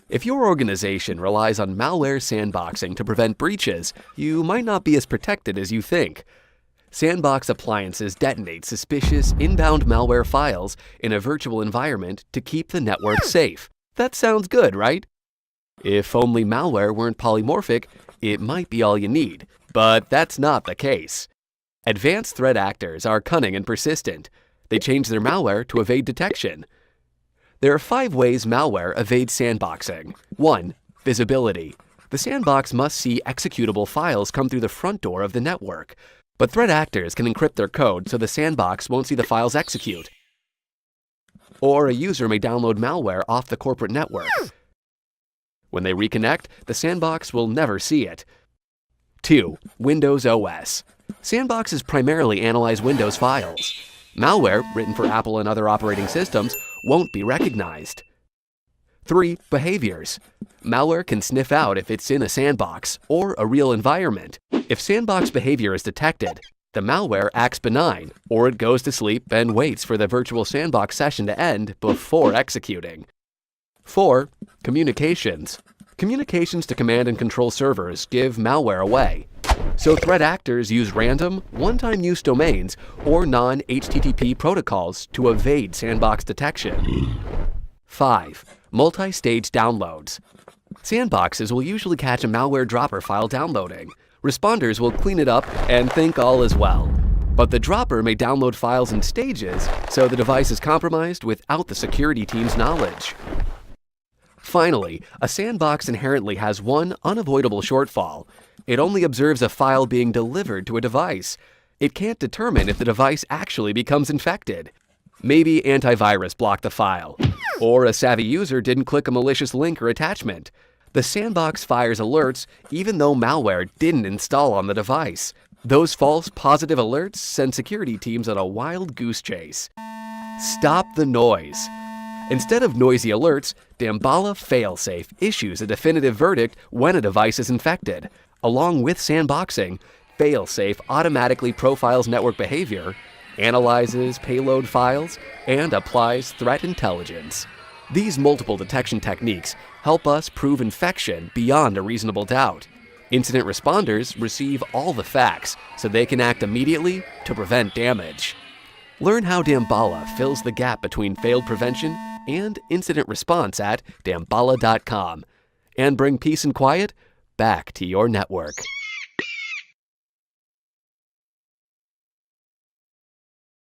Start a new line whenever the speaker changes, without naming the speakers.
If your organization relies on malware sandboxing to prevent breaches, you might not be as protected as you think. Sandbox appliances detonate suspicious inbound malware files in a virtual environment to keep the network safe. That sounds good, right? If only malware weren't polymorphic, it might be all you need. But that's not the case. Advanced threat actors are cunning and persistent. They change their malware to evade detection. There are 5 ways malware evades sandboxing. 1. Visibility. The sandbox must see executable files come through the front door of the network. But threat actors can encrypt their code so the sandbox won't see the files execute. Or a user may download malware off the corporate network. When they reconnect, the sandbox will never see it. 2. Windows OS. Sandboxes primarily analyze Windows files. Malware, written for Apple and other operating systems, won't be recognized. 3. Behaviors. Malware can sniff out if it's in a sandbox or a real environment. If sandbox behavior is detected, the malware acts benign, or it goes to sleep and waits for the virtual sandbox session to end before executing. 4. Communications. Communications to command and control servers give malware away. So threat actors use random, one-time use domains or non-HTTP protocols to evade sandbox detection. 5. Multi-stage downloads. Sandboxes will usually catch a malware dropper file downloading. Responders will clean it up and think all is well. But the dropper may download files in stages, so the device is compromised without the security team's knowledge. Finally, a sandbox inherently has one unavoidable shortfall. It only observes a file being delivered to a device. It can't determine if the device actually becomes infected. Maybe antivirus blocked the file, or a savvy user didn't click a malicious link or attachment. The sandbox fires alerts even though malware didn't install on the device. Those false positive alerts send security teams on a wild goose chase. Stop the noise. Instead of noisy alerts, Damballa Failsafe issues a definitive verdict when a device is infected. Along with sandboxing, Failsafe automatically profiles network behavior, analyzes payload files, and applies threat intelligence. These multiple detection techniques help us prove infection beyond a reasonable doubt. Incident responders receive all the facts so they can act immediately to prevent damage. Learn how Damballa fills the gap between failed prevention and incident response at damballa.com, and bring peace and quiet back to your network.